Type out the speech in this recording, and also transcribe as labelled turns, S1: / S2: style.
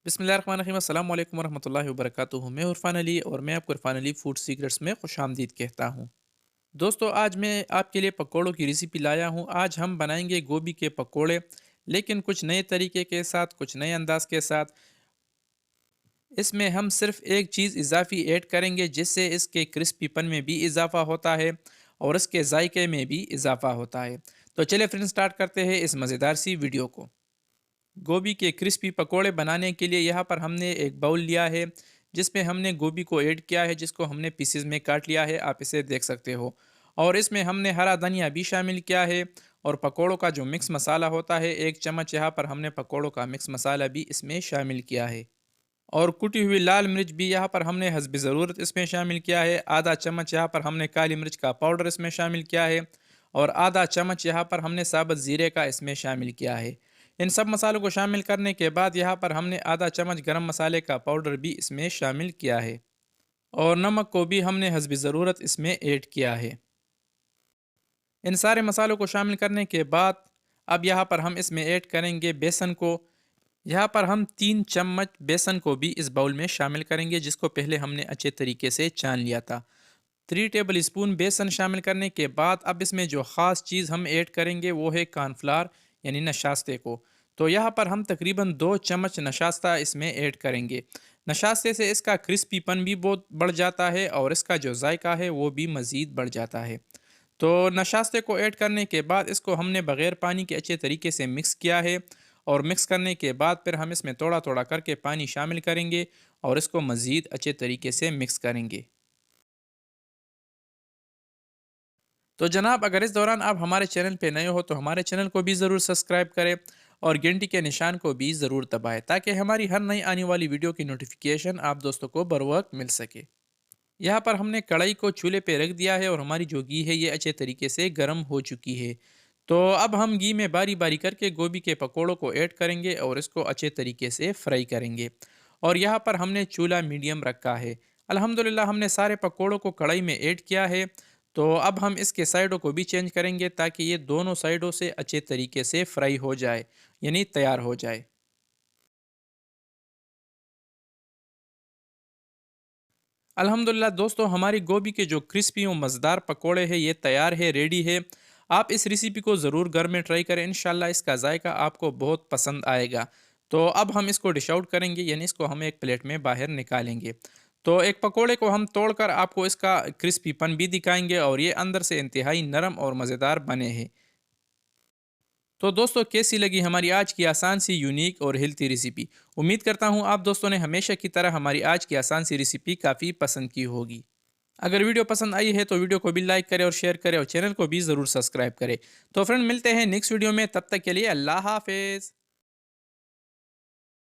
S1: बिस्मिल्लाहिर्रहमानिर्रहीम अस्सलाम वालेकुम रहमतुल्लाहि व बरकातुहू। मैं इरफान अली और मैं आपको इरफान अली फूड सीक्रेट्स में खुशामदीद कहता हूँ। दोस्तों, आज मैं आपके लिए पकौड़ों की रेसिपी लाया हूँ। आज हम बनाएंगे गोभी के पकौड़े, लेकिन कुछ नए तरीके के साथ, कुछ नए अंदाज के साथ। इसमें हम सिर्फ एक चीज़ इजाफी ऐड करेंगे जिससे इसके क्रिस्पीपन में भी इजाफा होता है और इसके जायके में भी इजाफा होता है। तो चलिए फ्रेंड्स, स्टार्ट करते हैं इस मज़ेदार सी वीडियो को। गोभी के क्रिस्पी पकोड़े बनाने के लिए यहाँ पर हमने एक बाउल लिया है जिसमें हमने गोभी को ऐड किया है, जिसको हमने पीसेस में काट लिया है, आप इसे देख सकते हो। और इसमें हमने हरा धनिया भी शामिल किया है। और पकोड़ों का जो मिक्स मसाला होता है, 1 चम्मच यहाँ पर हमने पकोड़ों का मिक्स मसाला भी इसमें शामिल किया है। और कुटी हुई लाल मिर्च भी यहाँ पर हमने हस्ब ज़रूरत इसमें शामिल किया है। आधा चम्मच यहाँ पर हमने काली मिर्च का पाउडर इसमें शामिल किया है। और आधा चम्मच यहाँ पर हमने साबुत ज़ीरे का इसमें शामिल किया है। इन सब मसालों को शामिल करने के बाद यहाँ पर हमने आधा चम्मच गरम मसाले का पाउडर भी इसमें शामिल किया है। और नमक को भी हमने हस्ब ज़रूरत इसमें ऐड किया है। इन सारे मसालों को शामिल करने के बाद अब यहाँ पर हम इसमें ऐड करेंगे बेसन को। यहाँ पर हम 3 चम्मच बेसन को भी इस बाउल में शामिल करेंगे, जिसको पहले हमने अच्छे तरीके से छान लिया था। 3 टेबल स्पून बेसन शामिल करने के बाद अब इसमें जो ख़ास चीज़ हम ऐड करेंगे वो है कॉर्नफ्लावर, यानी नशास्ते को। तो यहाँ पर हम तकरीबन 2 चम्मच नशास्ता इसमें ऐड करेंगे। नशास्ते से इसका क्रिस्पीपन भी बहुत बढ़ जाता है और इसका जो जायका है वो भी मज़ीद बढ़ जाता है। तो नशास्ते को ऐड करने के बाद इसको हमने बग़ैर पानी के अच्छे तरीके से मिक्स किया है। और मिक्स करने के बाद फिर हम इसमें थोड़ा थोड़ा करके पानी शामिल करेंगे और इसको मज़ीद अच्छे तरीके से मिक्स करेंगे। तो जनाब, अगर इस दौरान आप हमारे चैनल पे नए हो तो हमारे चैनल को भी ज़रूर सब्सक्राइब करें और घंटी के निशान को भी ज़रूर दबाएं, ताकि हमारी हर नई आने वाली वीडियो की नोटिफिकेशन आप दोस्तों को बर वक्त मिल सके। यहाँ पर हमने कढ़ाई को चूल्हे पे रख दिया है और हमारी जो घी है ये अच्छे तरीके से गर्म हो चुकी है। तो अब हम घी में बारी बारी करके गोभी के पकोड़ों को ऐड करेंगे और इसको अच्छे तरीके से फ्राई करेंगे। और यहाँ पर हमने चूल्हा मीडियम रखा है। अल्हम्दुलिल्लाह हमने सारे पकोड़ों को कढ़ाई में ऐड किया है। तो अब हम इसके साइडों को भी चेंज करेंगे ताकि ये दोनों साइडों से अच्छे तरीके से फ्राई हो जाए, यानी तैयार हो जाए। अल्हम्दुलिल्लाह दोस्तों, हमारी गोभी के जो क्रिस्पी और मज़ेदार पकोड़े हैं ये तैयार है, रेडी है। आप इस रेसिपी को ज़रूर घर में ट्राई करें, इंशाल्लाह इसका जायका आपको बहुत पसंद आएगा। तो अब हम इसको डिश आउट करेंगे, यानी इसको हम एक प्लेट में बाहर निकालेंगे। तो एक पकोड़े को हम तोड़कर आपको इसका क्रिस्पीपन भी दिखाएंगे और ये अंदर से इंतहाई नरम और मज़ेदार बने हैं। तो दोस्तों, कैसी लगी हमारी आज की आसान सी यूनिक और हेल्थी रेसिपी। उम्मीद करता हूँ आप दोस्तों ने हमेशा की तरह हमारी आज की आसान सी रेसिपी काफ़ी पसंद की होगी। अगर वीडियो पसंद आई है तो वीडियो को भी लाइक करें और शेयर करें और चैनल को भी ज़रूर सब्सक्राइब करें। तो फ्रेंड, मिलते हैं नेक्स्ट वीडियो में, तब तक के लिए अल्लाह हाफिज़।